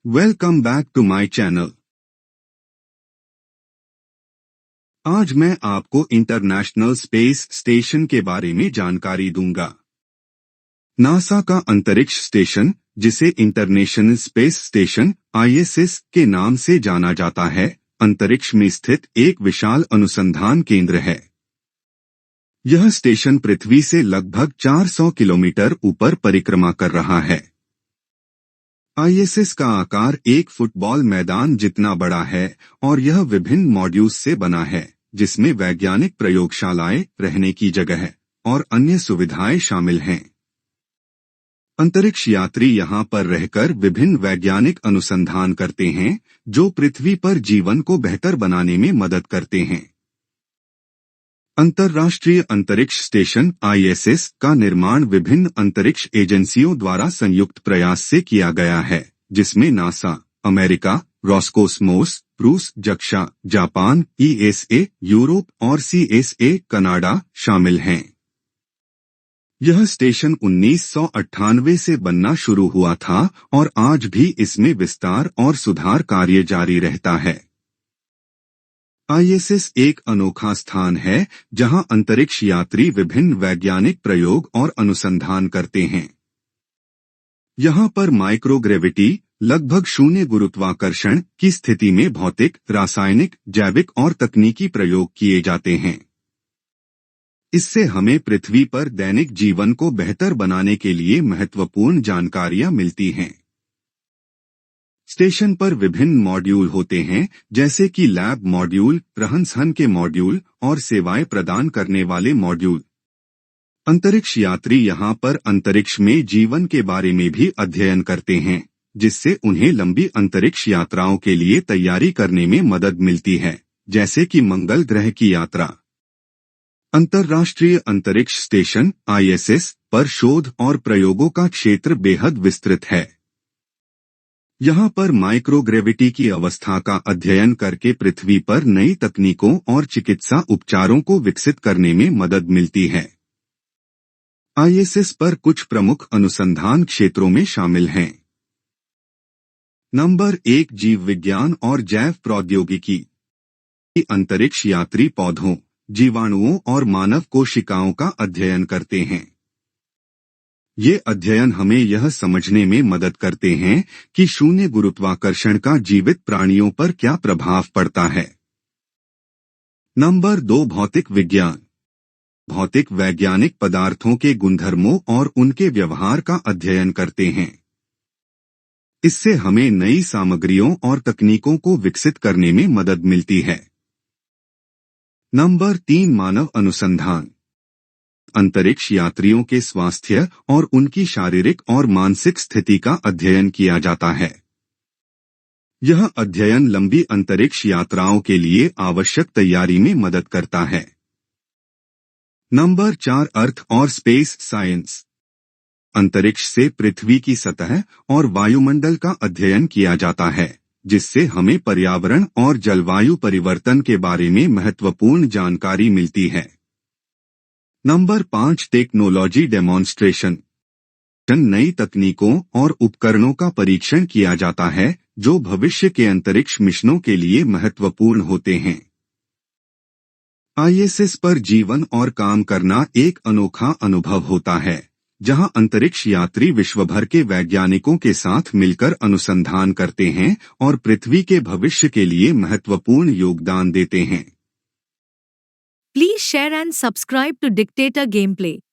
Welcome back to my channel. आज मैं आपको इंटरनेशनल स्पेस स्टेशन के बारे में जानकारी दूंगा। नासा का अंतरिक्ष स्टेशन, जिसे इंटरनेशनल स्पेस स्टेशन (ISS) के नाम से जाना जाता है, अंतरिक्ष में स्थित एक विशाल अनुसंधान केंद्र है। यह स्टेशन पृथ्वी से लगभग 400 किलोमीटर ऊपर परिक्रमा कर रहा है। ISS का आकार एक फुटबॉल मैदान जितना बड़ा है और यह विभिन्न मॉड्यूल्स से बना है, जिसमें वैज्ञानिक प्रयोगशालाएं, रहने की जगह और अन्य सुविधाएं शामिल हैं। अंतरिक्ष यात्री यहां पर रहकर विभिन्न वैज्ञानिक अनुसंधान करते हैं, जो पृथ्वी पर जीवन को बेहतर बनाने में मदद करते हैं। अंतर्राष्ट्रीय अंतरिक्ष स्टेशन (ISS) का निर्माण विभिन्न अंतरिक्ष एजेंसियों द्वारा संयुक्त प्रयास से किया गया है, जिसमें नासा, अमेरिका, रोस्कोसमोस, रूस, जक्शा, जापान, ESA, यूरोप और CSA, कनाडा शामिल हैं। यह स्टेशन 1998 से बनना शुरू हुआ था और आज भी इसमें विस्तार और सुधार कार्य जारी रहता है। ISS एक अनोखा स्थान है जहां अंतरिक्ष यात्री विभिन्न वैज्ञानिक प्रयोग और अनुसंधान करते हैं। यहां पर माइक्रोग्रेविटी, लगभग शून्य गुरुत्वाकर्षण की स्थिति में भौतिक, रासायनिक, जैविक और तकनीकी प्रयोग किए जाते हैं। इससे हमें पृथ्वी पर दैनिक जीवन को बेहतर बनाने के लिए महत्वपूर्ण जानकारियां मिलती हैं। स्टेशन पर विभिन्न मॉड्यूल होते हैं, जैसे कि लैब मॉड्यूल, रहन-सहन के मॉड्यूल और सेवाएं प्रदान करने वाले मॉड्यूल। अंतरिक्ष यात्री यहां पर अंतरिक्ष में जीवन के बारे में भी अध्ययन करते हैं, जिससे उन्हें लंबी अंतरिक्ष यात्राओं के लिए तैयारी करने में मदद मिलती है, जैसे कि मंगल ग्रह की यात्रा। अंतर्राष्ट्रीय अंतरिक्ष स्टेशन (ISS) पर शोध और प्रयोगों का क्षेत्र बेहद विस्तृत है। यहाँ पर माइक्रोग्रेविटी की अवस्था का अध्ययन करके पृथ्वी पर नई तकनीकों और चिकित्सा उपचारों को विकसित करने में मदद मिलती है। ISS पर कुछ प्रमुख अनुसंधान क्षेत्रों में शामिल हैं। नंबर 1, जीव विज्ञान और जैव प्रौद्योगिकी। अंतरिक्ष यात्री पौधों, जीवाणुओं और मानव कोशिकाओं का अध्ययन करते हैं। ये अध्ययन हमें यह समझने में मदद करते हैं कि शून्य गुरुत्वाकर्षण का जीवित प्राणियों पर क्या प्रभाव पड़ता है। नंबर 2, भौतिक विज्ञान। भौतिक वैज्ञानिक पदार्थों के गुणधर्मों और उनके व्यवहार का अध्ययन करते हैं। इससे हमें नई सामग्रियों और तकनीकों को विकसित करने में मदद मिलती है। नंबर 3, मानव अनुसंधान। अंतरिक्ष यात्रियों के स्वास्थ्य और उनकी शारीरिक और मानसिक स्थिति का अध्ययन किया जाता है। यह अध्ययन लंबी अंतरिक्ष यात्राओं के लिए आवश्यक तैयारी में मदद करता है। नंबर 4, अर्थ और स्पेस साइंस। अंतरिक्ष से पृथ्वी की सतह और वायुमंडल का अध्ययन किया जाता है, जिससे हमें पर्यावरण और जलवायु परिवर्तन के बारे में महत्वपूर्ण जानकारी मिलती है। Number 5, technology demonstration. नई तकनीकों और उपकरणों का परीक्षण किया जाता है, जो भविष्य के अंतरिक्ष मिशनों के लिए महत्वपूर्ण होते हैं। ISS पर जीवन और काम करना एक अनोखा अनुभव होता है, जहां अंतरिक्ष यात्री विश्वभर के वैज्ञानिकों के साथ मिलकर अनुसंधान करते हैं और पृथ्वी के भविष्य के लिए महत्वपूर्ण योगदान देते हैं। Please share and subscribe to Dictator Gameplay.